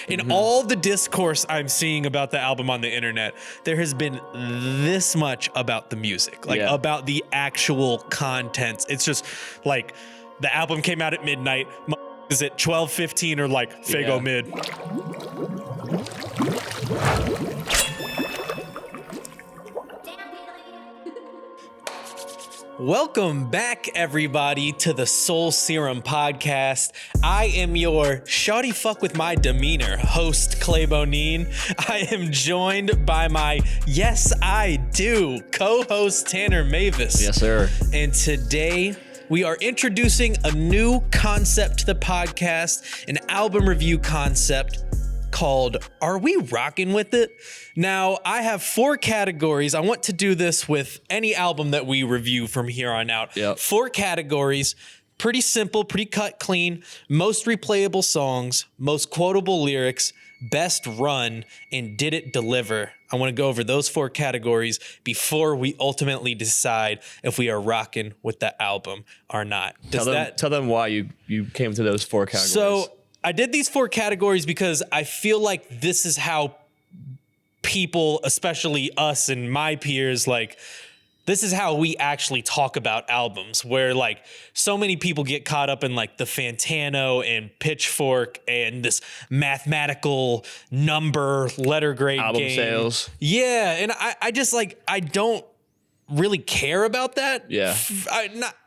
In all the discourse I'm seeing about the album on the internet, there has been this much about the music, like about the actual contents. It's just like the album came out at midnight. Is it 12:15 or like Faygo mid? Welcome back, everybody, to the Soul Serum podcast. I am your shawty fuck with my demeanor host, Clay Bonine. I am joined by my yes, I do co-host, Tanner Mavis. Yes, sir. And today we are introducing a new concept to the podcast, an album review concept called Are We Rockin' With It? Now, I have 4 categories. I want to do this with any album that we review from here on out. 4 categories, pretty simple, pretty cut clean, most replayable songs, most quotable lyrics, best run, and did it deliver? I want to go over those 4 categories before we ultimately decide if we are rocking with the album or not. Tell them why you came to those 4 categories. So I did these 4 categories because I feel like this is how people, especially us and my peers, like this is how we actually talk about albums, where like so many people get caught up in like the Fantano and Pitchfork and this mathematical number letter grade album game. Sales. Yeah, and I just like I don't really care about that. Yeah.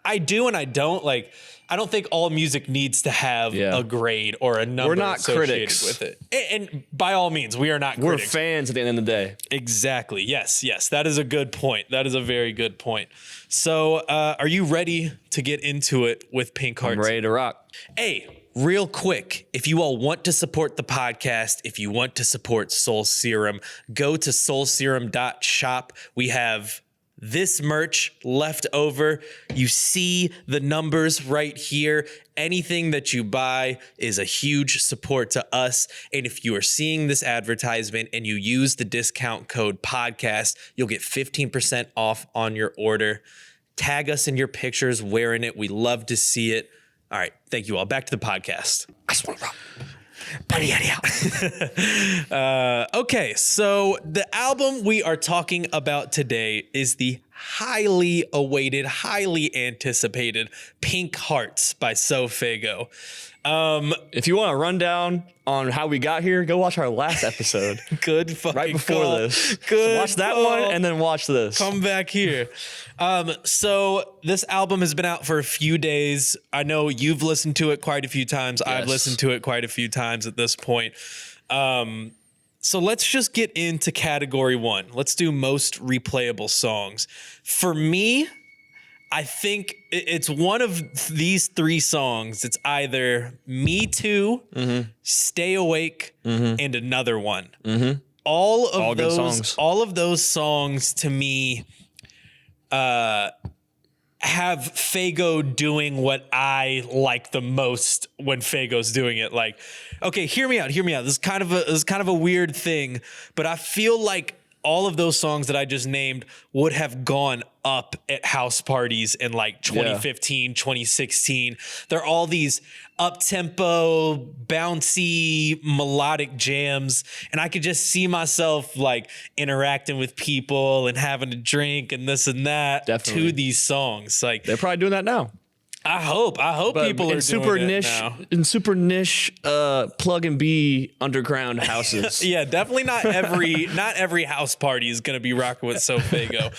I do and I don't. Like I don't think all music needs to have a grade or a number. We're not critics with it. And by all means, we are not We're critics. fans at the end of the day. Exactly. Yes. That is a good point. That is a very good point. So are you ready to get into it with Pink Hearts? I'm ready to rock. Hey, real quick, if you all want to support the podcast, if you want to support Soul Serum, go to soulserum.shop. We have this merch left over. You see the numbers right here. Anything that you buy is a huge support to us. And if you are seeing this advertisement and you use the discount code podcast, you'll get 15% off on your order. Tag us in your pictures wearing it. We love to see it. All right. Thank you all. Back to the podcast. I just want to rock. Okay, so the album we are talking about today is the highly awaited, highly anticipated Pink Hearts by SoFaygo. If you want a rundown on how we got here, go watch our last episode. Good fucking right before call. this. Good So watch that call. one and then watch this. Come back here. So this album has been out for a few days. I know you've listened to it quite a few times. Yes. I've listened to it quite a few times at this point. So let's just get into category 1. Let's do most replayable songs. For me, I think it's one of these 3 songs. It's either Me Too, Stay Awake, and Another One. All of those songs to me have Faygo doing what I like the most when Faygo's doing it. Like, okay, hear me out. This is kind of a weird thing, but I feel like all of those songs that I just named would have gone up at house parties in like 2015, 2016. They're all these up-tempo, bouncy, melodic jams. And I could just see myself like interacting with people and having a drink and this and that to these songs. Like they're probably doing that now. I hope people are doing it now. In super niche plug and be underground houses. Yeah, definitely not every house party is gonna be rocking with SoFaygo.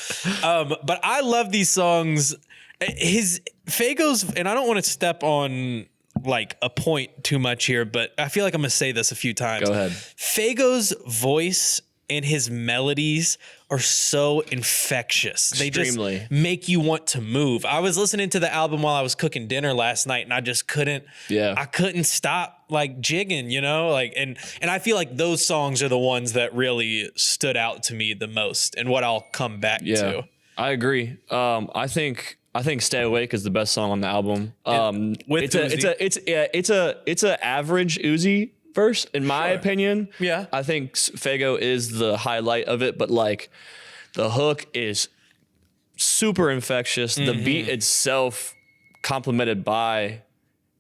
But I love these songs. Faygo's, and I don't want to step on like a point too much here, but I feel like I'm gonna say this a few times. Go ahead. Faygo's voice and his melodies are so infectious. Extremely. They just make you want to move. I was listening to the album while I was cooking dinner last night and I just couldn't stop like jigging, you know? Like and I feel like those songs are the ones that really stood out to me the most and what I'll come back to. I agree. I think Stay Awake is the best song on the album. It's a average Uzi verse, in my opinion. Yeah. I think Faygo is the highlight of it, but like the hook is super infectious. The beat itself, complemented by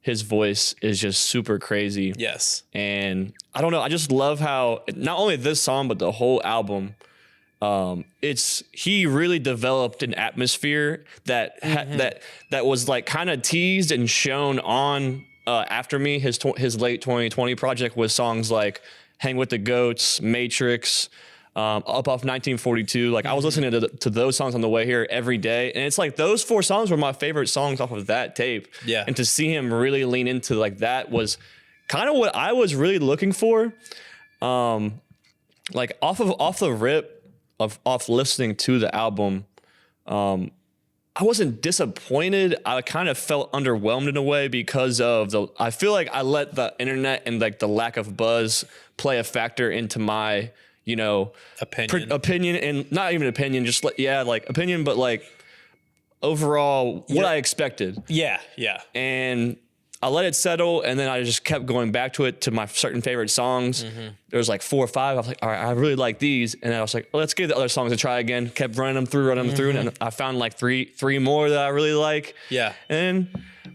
his voice is just super crazy. Yes. And I don't know, I just love how not only this song but the whole album, he really developed an atmosphere that that was like kind of teased and shown on After Me, his late 2020 project, with songs like Hang with the Goats, Matrix, Up Off 1942. Like I was listening to those songs on the way here every day, and it's like those 4 songs were my favorite songs off of that tape. Yeah. And to see him really lean into like that was kind of what I was really looking for. Like off the rip off listening to the album, I wasn't disappointed. I kind of felt underwhelmed in a way because of I feel like I let the internet and like the lack of buzz play a factor into my, opinion, and not even opinion, just opinion, but like overall what I expected. Yeah. Yeah. And I let it settle, and then I just kept going back to it, to my certain favorite songs. There was like 4 or 5. I was like, all right, I really like these. And I was like, let's give the other songs a try again. Kept running them through. And I found like three more that I really like. Yeah. And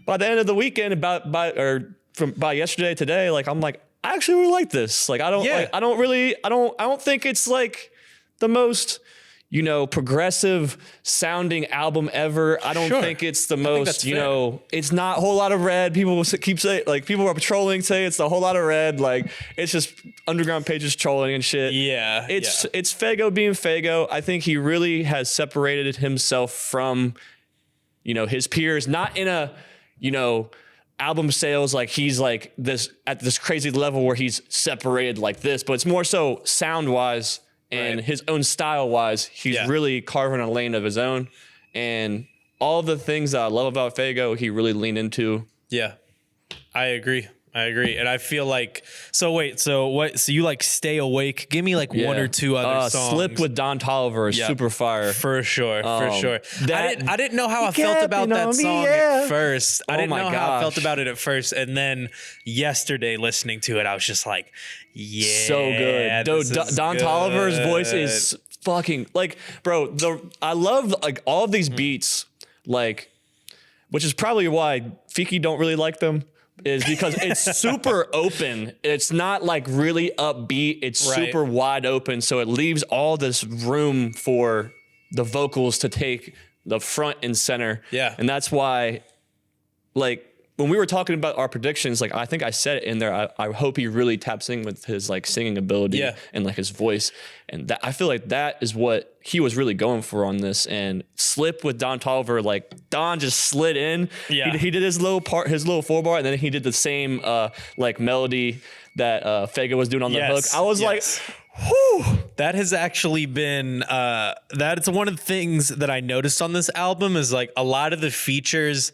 by the end of the weekend, by yesterday, today, like, I'm like, I actually really like this. Like, I don't think it's like the most, progressive sounding album ever. I don't think it's the most, it's not a whole lot of red. People keep saying, like, people are patrolling, say it's a whole lot of red. Like, it's just Underground Pages trolling and shit. Yeah. It's Fago being Fago. I think he really has separated himself from, his peers, not in a, album sales, like he's like this at this crazy level where he's separated like this, but it's more so sound wise. And his own style wise, he's really carving a lane of his own. And all the things that I love about Fago, he really leaned into. Yeah, I agree. And I feel like, so you like Stay Awake? Give me like 1 or 2 other songs. Slip with Don Toliver is super fire. For sure. I didn't know how I felt about that song at first. I didn't know how I felt about it at first. And then yesterday listening to it, I was just like, yeah. So good. Dude, Don Toliver's voice is fucking, like, bro, I love like all of these beats, like, which is probably why Fiki don't really like them. Is because it's super open. It's not like really upbeat. It's super wide open. So it leaves all this room for the vocals to take the front and center. Yeah. And that's why, like, when we were talking about our predictions, like, I think I said it in there, I hope he really taps in with his like singing ability and like his voice. And that, I feel like that is what he was really going for on this. And Slip with Don Toliver, like Don just slid in. Yeah. He did his little 4-bar, and then he did the same like melody that Fago was doing on the hook. I was like, whew. That has actually been that's one of the things that I noticed on this album is like a lot of the features,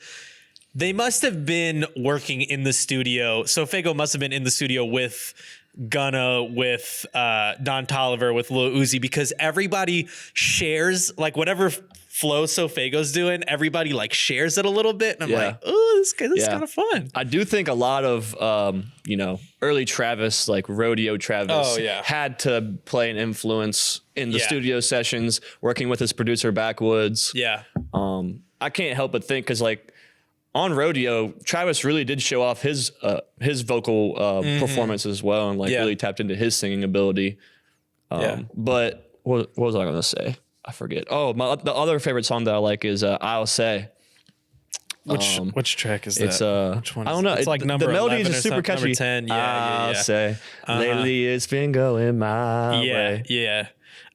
they must have been working in the studio. So Fago must have been in the studio with Gunna, with Don Toliver, with Lil Uzi, because everybody shares like whatever flow So Fago's doing, everybody like shares it a little bit. And I'm like, oh, this is kind of fun. I do think a lot of, early Travis, like Rodeo Travis, had to play an influence in the studio sessions, working with his producer Backwoods. Yeah. I can't help but think, because like, on Rodeo, Travis really did show off his vocal performance as well, and like really tapped into his singing ability. But what was I going to say? I forget. Oh, the other favorite song that I like is "I'll Say." Which track is that? It's which one I don't know. It's like number the melody 11 is super catchy. Number 10. I'll say lately it's been going my way. Yeah.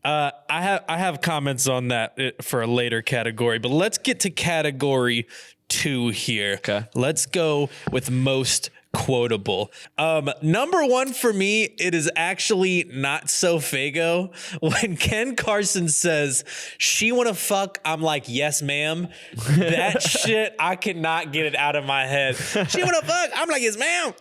I have comments on that for a later category, but let's get to category 2 here. Okay. Let's go with most quotable. Number 1 for me, it is actually not so Fago. When Ken Carson says, "She wanna fuck," I'm like, yes, ma'am. That shit, I cannot get it out of my head. She wanna fuck, I'm like, yes, ma'am.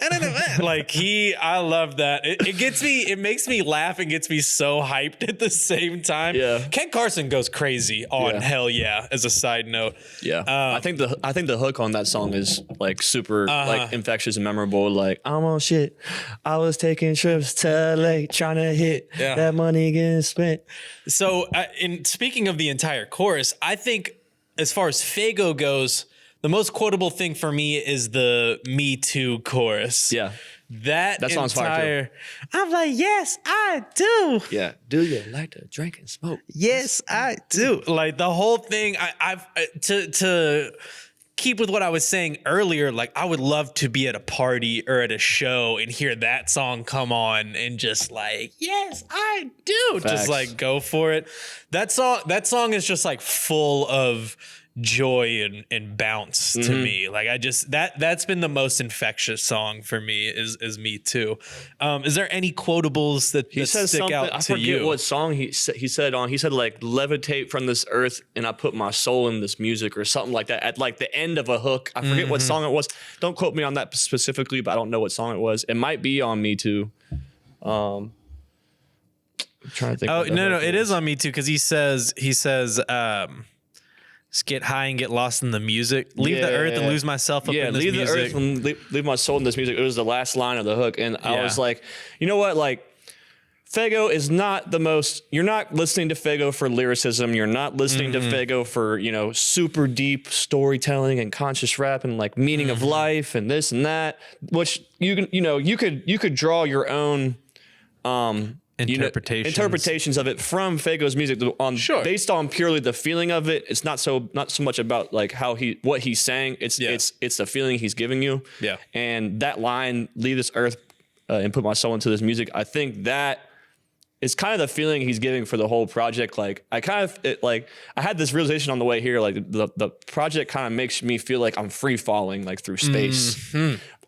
Like I love that. It makes me laugh and gets me so hyped at the same time. Yeah. Ken Carson goes crazy on Hell Yeah, as a side note. Yeah. I think the hook on that song is like super like infectious and memorable. Like, I'm on shit. I was taking trips to LA trying to hit that money getting spent. So in speaking of the entire chorus, I think as far as Fago goes, the most quotable thing for me is the "Me Too" chorus. Yeah. That song's fire, I'm like, yes, I do. Yeah. Do you like to drink and smoke? Yes, I do. Like the whole thing. I've to keep with what I was saying earlier. Like I would love to be at a party or at a show and hear that song come on and just like, yes, I do. Facts. Just like go for it. That song is just like full of joy and bounce to me. Like I just that's been the most infectious song for me is Me Too. Is there any quotables that says stick something, out I to forget you? what song he said like levitate from this earth and I put my soul in this music or something like that at like the end of a hook. I forget what song it was. Don't quote me on that specifically, but I don't know what song it was. It might be on Me Too. I'm trying to think. Oh no, it is on Me Too because he says just get high and get lost in the music. Leave the earth and lose myself up in this music. Leave the earth and leave my soul in this music. It was the last line of the hook. And I was like, you know what? Like, Faygo is not the most, you're not listening to Faygo for lyricism. You're not listening to Faygo for, super deep storytelling and conscious rap and like meaning of life and this and that, which you could draw your own, interpretations of it from Faygo's music based on purely the feeling of it. It's not so much about like what he's saying. It's the feeling he's giving you. Yeah. And that line, leave this earth and put my soul into this music. I think that is kind of the feeling he's giving for the whole project. Like I had this realization on the way here, like the project kind of makes me feel like I'm free falling like through space,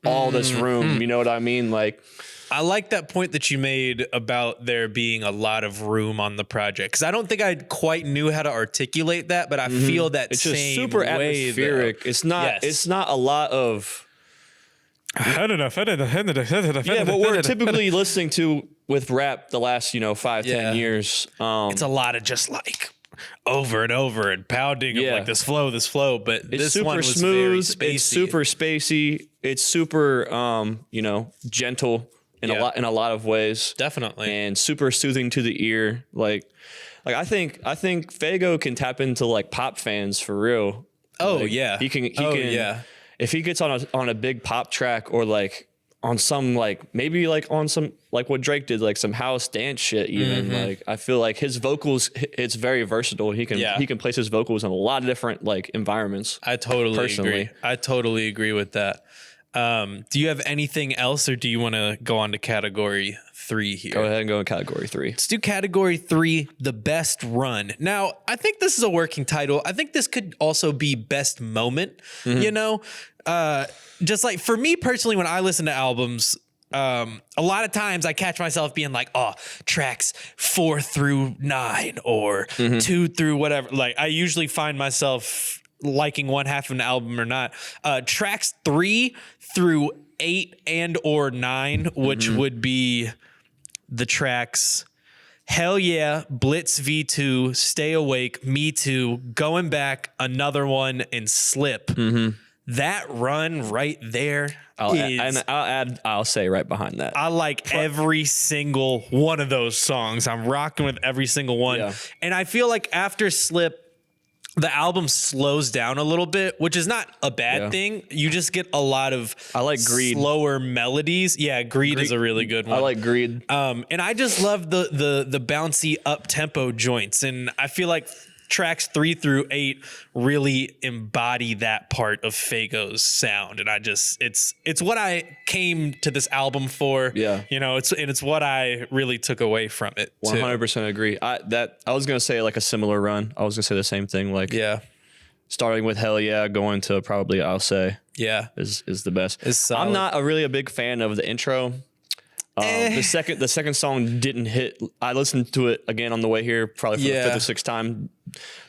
all this room, you know what I mean? Like, I like that point that you made about there being a lot of room on the project because I don't think I quite knew how to articulate that, but I feel that it's same just super way, atmospheric. though. It's not a lot of what we're typically listening to with rap the last 5-10 years. It's a lot of just like over and over and pounding of like this flow, but it's this super one was smooth. very spacey. It's super spacey. It's super gentle in a lot of ways. Definitely. And super soothing to the ear. Like I think Faygo can tap into like pop fans for real. Oh like, yeah. He can if he gets on a big pop track or like on some like maybe like on some like what Drake did, like some house dance shit even. Like I feel like his vocals, it's very versatile. He can place his vocals in a lot of different like environments. I totally agree. I totally agree with that. Do you have anything else or do you want to go on to category 3 here? Go ahead and go in category 3. Let's do category 3, the best run. Now, I think this is a working title. I think this could also be best moment, just like for me personally, when I listen to albums, a lot of times I catch myself being like, oh, tracks 4 through 9 or 2 through whatever. Like I usually find myself liking one half of an album or not. Tracks 3 through 8 and or 9, which would be the tracks Hell Yeah, Blitz V2, Stay Awake, Me Too, Going Back, Another One, and Slip. That run right there. I'll say right behind that. I like every single one of those songs. I'm rocking with every single one. Yeah. And I feel like after Slip, the album slows down a little bit, which is not a bad thing. You just get a lot of I like Greed. slower melodies. Yeah, Greed is a really good one. I like Greed. And I just love the bouncy up tempo joints. And I feel like tracks 3 through 8 really embody that part of Faygo's sound. And it's what I came to this album for. Yeah. It's what I really took away from it. 100% agree. I was going to say like a similar run. I was going to say the same thing. Like starting with Hell Yeah, going to probably I'll say is the best. I'm not really a big fan of the intro. The second song didn't hit. I listened to it again on the way here, probably for the 5th or 6th time.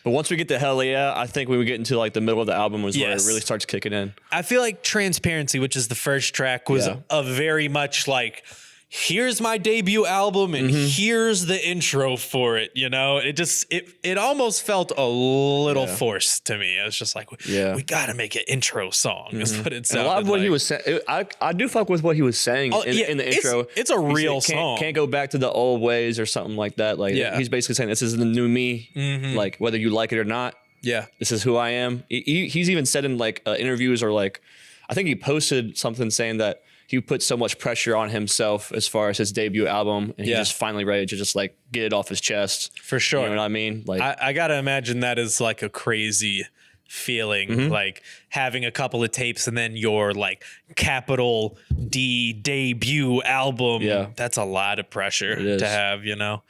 But once we get to Hell Yeah, I think when we get into like the middle of the album was where it really starts kicking in. I feel like Transparency, which is the first track, was a very much like, here's my debut album and here's the intro for it. It almost felt a little forced to me. I was just like, we got to make an intro song. Is what it sounded a lot of what like. he was saying, I do fuck with what he was saying in the intro. It's a real song. Can't go back to the old ways or something like that. Like he's basically saying this is the new me. Like whether you like it or not. Yeah. This is who I am. He's even said in like interviews or like, I think he posted something saying that he put so much pressure on himself as far as his debut album, and he's just finally ready to just like get it off his chest. For sure. You know what I mean? Like, I gotta imagine that is like a crazy feeling, like having a couple of tapes and then your like capital D debut album. Yeah. That's a lot of pressure is. to have, you know?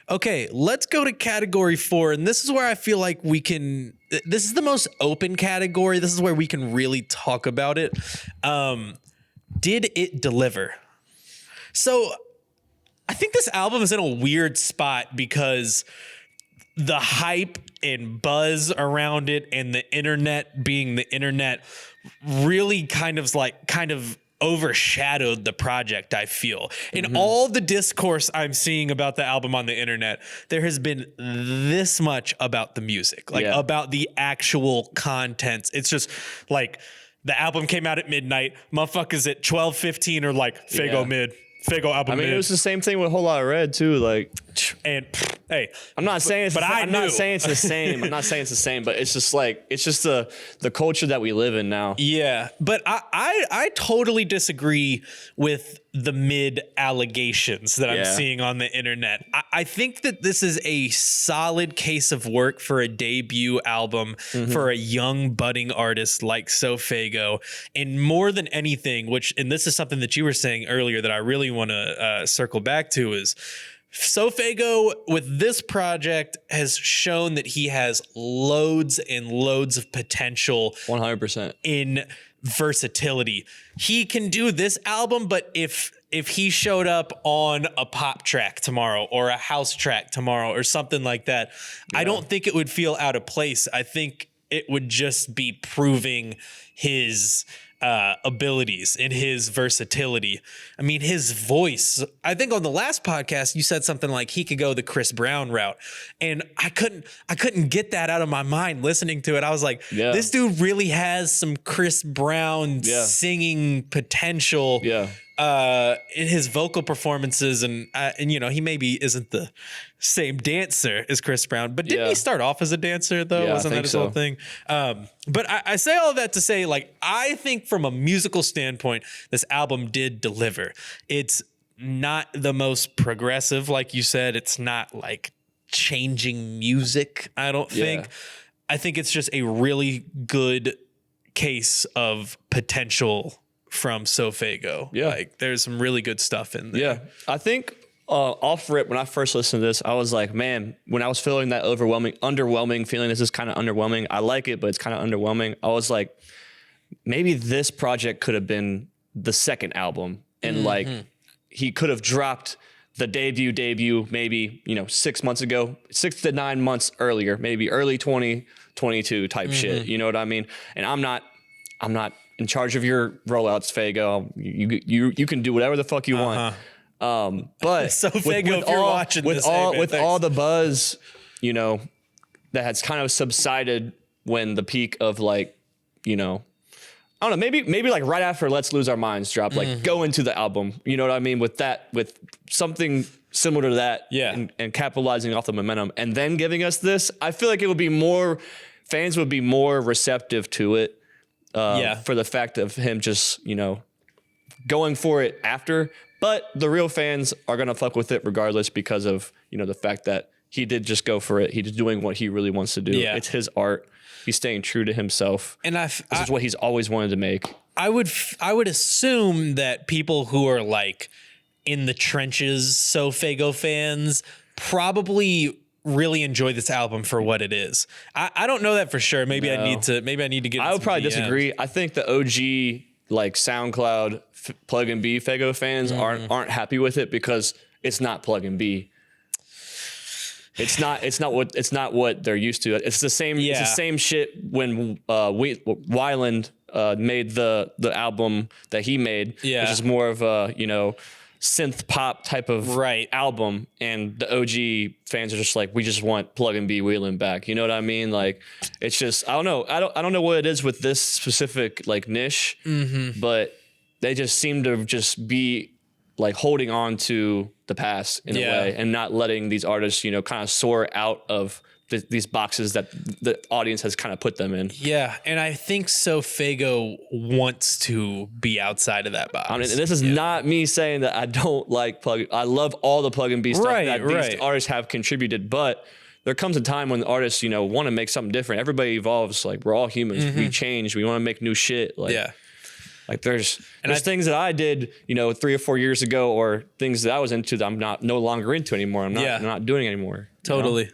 Okay, let's go to category 4. And this is where I feel like this is the most open category. This is where we can really talk about it. Did it deliver? So I think this album is in a weird spot because the hype and buzz around it and the internet being the internet really kind of overshadowed the project, I feel. In all the discourse I'm seeing about the album on the internet, there has been this much about the music, like about the actual contents. It's just like the album came out at midnight, motherfuckers at 12:15 are like, Fago mid, Fago album mid. it was the same thing with Whole Lotta Red too. Like, and hey, I'm not saying it's not saying it's the same. I'm not saying it's the same, but it's just the culture that we live in now. Yeah, but I totally disagree with the mid allegations that I'm seeing on the internet. I think that this is a solid case of work for a debut album for a young budding artist like SoFaygo. And more than anything, and this is something that you were saying earlier that I really want to circle back to, is SoFaygo with this project has shown that he has loads and loads of potential 100% in versatility. He can do this album, but if he showed up on a pop track tomorrow or a house track tomorrow or something like that, I don't think it would feel out of place. I think it would just be proving his abilities and his versatility. I mean, his voice, I think on the last podcast, you said something like he could go the Chris Brown route. And I couldn't get that out of my mind listening to it. I was like, this dude really has some Chris Brown singing potential. In his vocal performances, and you know, he maybe isn't the same dancer as Chris Brown, but didn't he start off as a dancer though? Wasn't that his whole thing? But I say all that to say, like, I think from a musical standpoint, this album did deliver. It's not the most progressive, like you said. It's not like changing music, I don't think. I think it's just a really good case of potential from SoFaygo. Like, there's some really good stuff in there. I think off rip, when I first listened to this, I was like, man, when I was feeling that underwhelming feeling, this is kind of underwhelming. I like it, but it's kind of underwhelming. I was like, maybe this project could have been the second album. And like, he could have dropped the debut, maybe, 6 months ago, 6 to 9 months earlier, maybe early 2022 type shit. You know what I mean? And I'm not in charge of your rollouts, Fago. You can do whatever the fuck you want. But so Fago, if you're watching with all the buzz, that has kind of subsided when the peak of like, I don't know, maybe like right after Let's Lose Our Minds dropped, like go into the album. You know what I mean? With something similar to that, and capitalizing off the momentum, and then giving us this, I feel like fans would be more receptive to it. For the fact of him just, going for it after. But the real fans are going to fuck with it regardless because of, the fact that he did just go for it. He's doing what he really wants to do. Yeah. It's his art. He's staying true to himself. And this is what he's always wanted to make. I would assume that people who are like in the trenches, SoFaygo fans, probably really enjoy this album for what it is. I don't know that for sure. Maybe I need to get. I would probably disagree. I think the OG like SoundCloud Plug and B Fago fans aren't happy with it because it's not Plug and B. It's not what they're used to. It's the same. It's the same shit when Weiland made the album that he made, which is more of a synth pop type of album, and the OG fans are just like, we just want Plug and B Wheeling back. You know what I mean? Like, it's just, I don't know. I don't know what it is with this specific like niche, but they just seem to just be like holding on to the past in a way and not letting these artists, kind of soar out of these boxes that the audience has kind of put them in. Yeah, and I think so. Fago wants to be outside of that box. I mean, and this is not me saying that I don't like I love all the Plug and B stuff that these artists have contributed, but there comes a time when the artists, you know, want to make something different. Everybody evolves. Like, we're all humans. We change. We want to make new shit. Like, like there's things that I did, you know, 3 or 4 years ago, or things that I was into that I'm no longer into anymore. I'm not doing anymore. Totally. You know?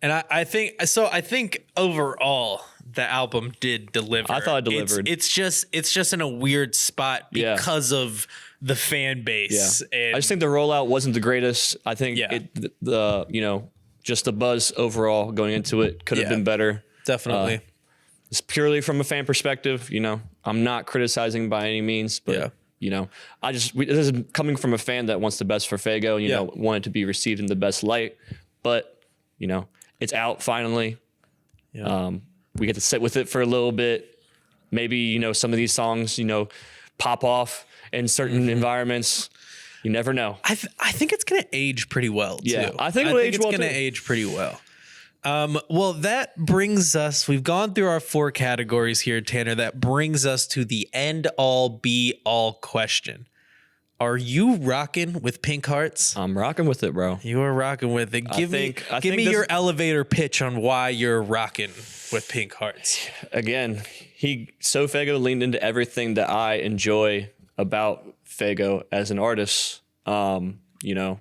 And I think so. I think overall the album did deliver. I thought it delivered. It's just in a weird spot because of the fan base. Yeah. And I just think the rollout wasn't the greatest. I think the you know, just the buzz overall going into it could have been better. Definitely. It's purely from a fan perspective. You know, I'm not criticizing by any means, but you know, this is coming from a fan that wants the best for Fago. You know, want it to be received in the best light. But you know, it's out finally. Yeah. We get to sit with it for a little bit. Maybe, you know, some of these songs, you know, pop off in certain environments. You never know. I think it's going to age pretty well, too. Yeah, I think it's going to age pretty well. Well, that brings us, we've gone through our 4 categories here, Tanner. That brings us to the end all be all question. Are you rocking with Pink Hearts? I'm rocking with it, bro. You are rocking with it. Give me your elevator pitch on why you're rocking with Pink Hearts. Again, Fago leaned into everything that I enjoy about Fago as an artist. You know,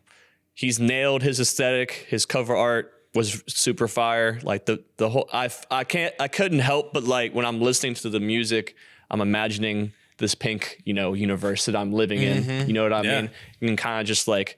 he's nailed his aesthetic. His cover art was super fire. Like the whole, I couldn't help but, like, when I'm listening to the music, I'm imagining this Pink, you know, universe that I'm living in. You know what I mean? And kind of just like,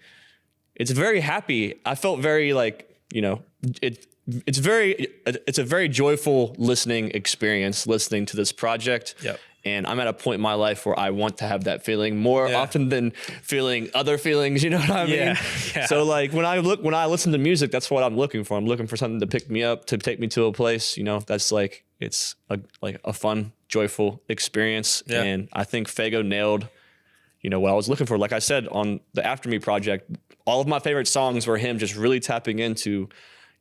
it's very happy. I felt very, like, you know, it's a very joyful listening experience listening to this project. Yep. And I'm at a point in my life where I want to have that feeling more often than feeling other feelings. You know what I mean? Yeah. So, like, when I listen to music, that's what I'm looking for. I'm looking for something to pick me up, to take me to a place, you know, that's like, it's a fun, joyful experience. Yeah. And I think Fago nailed, you know, what I was looking for. Like I said, on the After Me project, all of my favorite songs were him just really tapping into,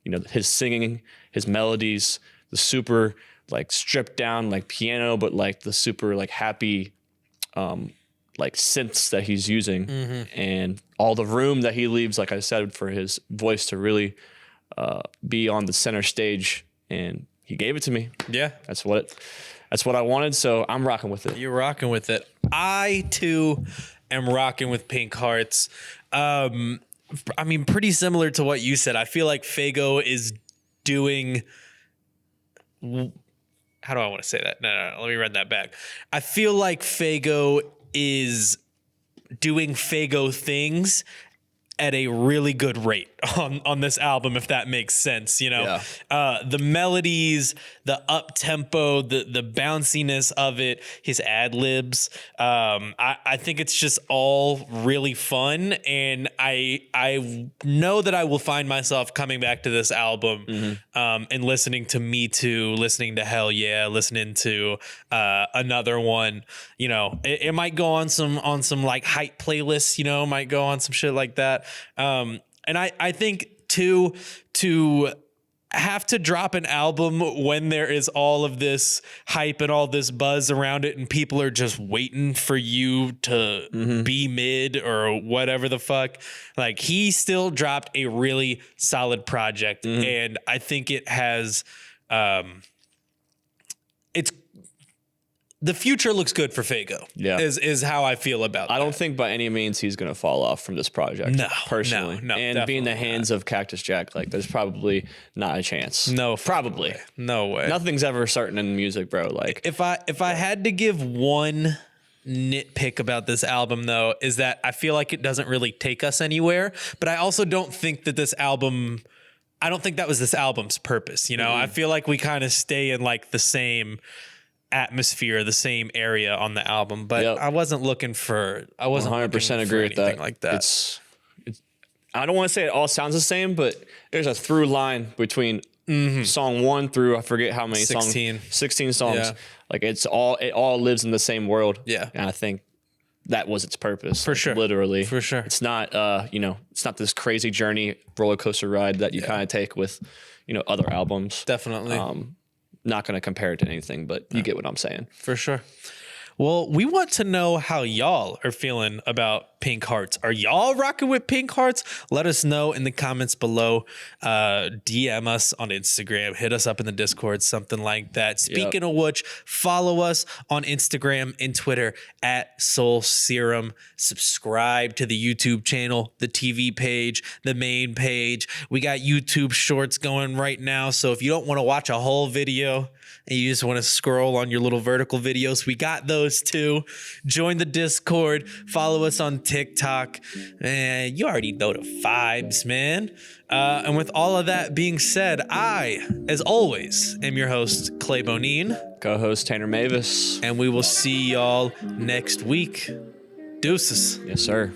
you know, his singing, his melodies, the super, like, stripped down, like, piano, but, like, the super, like, happy, like, synths that he's using, and all the room that he leaves, like I said, for his voice to really be on the center stage. And he gave it to me. Yeah. That's what I wanted. So I'm rocking with it. You're rocking with it. I too am rocking with Pink Hearts. I mean, pretty similar to what you said. I feel like Fago is doing, how do I want to say that? No, let me run that back. I feel like Fago is doing Fago things at a really good rate on this album, if that makes sense. You know, the melodies, the up tempo, the bounciness of it, his ad libs. I think it's just all really fun, and I know that I will find myself coming back to this album and listening to Me Too, listening to Hell Yeah, listening to another one. You know, it might go on some like hype playlists. You know, might go on some shit like that. And I think to have to drop an album when there is all of this hype and all this buzz around it, and people are just waiting for you to be mid or whatever the fuck. Like, he still dropped a really solid project, and I think it has, the future looks good for Fago. Yeah, is how I feel about. I don't think by any means he's going to fall off from this project. No, personally, no, and being the hands of Cactus Jack, like, there's probably not a chance. No, probably no way. Nothing's ever certain in music, bro. Like, if I had to give one nitpick about this album, though, is that I feel like it doesn't really take us anywhere. But I also don't think that this album. I don't think that was this album's purpose. You know, I feel like we kind of stay in, like, the same atmosphere, the same area on the album, but I wasn't looking for. I wasn't 100% agree with that. Like that. It's. I don't want to say it all sounds the same, but there's a through line between song 1 through, I forget how many 16 songs. Yeah. Like, it all lives in the same world. Yeah, and I think that was its purpose. For sure. Literally. For sure. It's not, it's not this crazy journey roller coaster ride that you kind of take with, other albums. Definitely. Not going to compare it to anything, but you get what I'm saying. For sure. Well, we want to know how y'all are feeling about Pink Hearts. Are y'all rocking with Pink Hearts? Let us know in the comments below. DM us on Instagram. Hit us up in the Discord, something like that. Speaking of which, follow us on Instagram and Twitter at Soul Serum. Subscribe to the YouTube channel, the TV page, the main page. We got YouTube Shorts going right now. So if you don't want to watch a whole video and you just want to scroll on your little vertical videos, we got those too. Join the Discord. Follow us on TikTok. And you already know the vibes, man. And with all of that being said, I, as always, am your host, Clay Bonine. Co-host Tanner Mavis. And we will see y'all next week. Deuces. Yes, sir.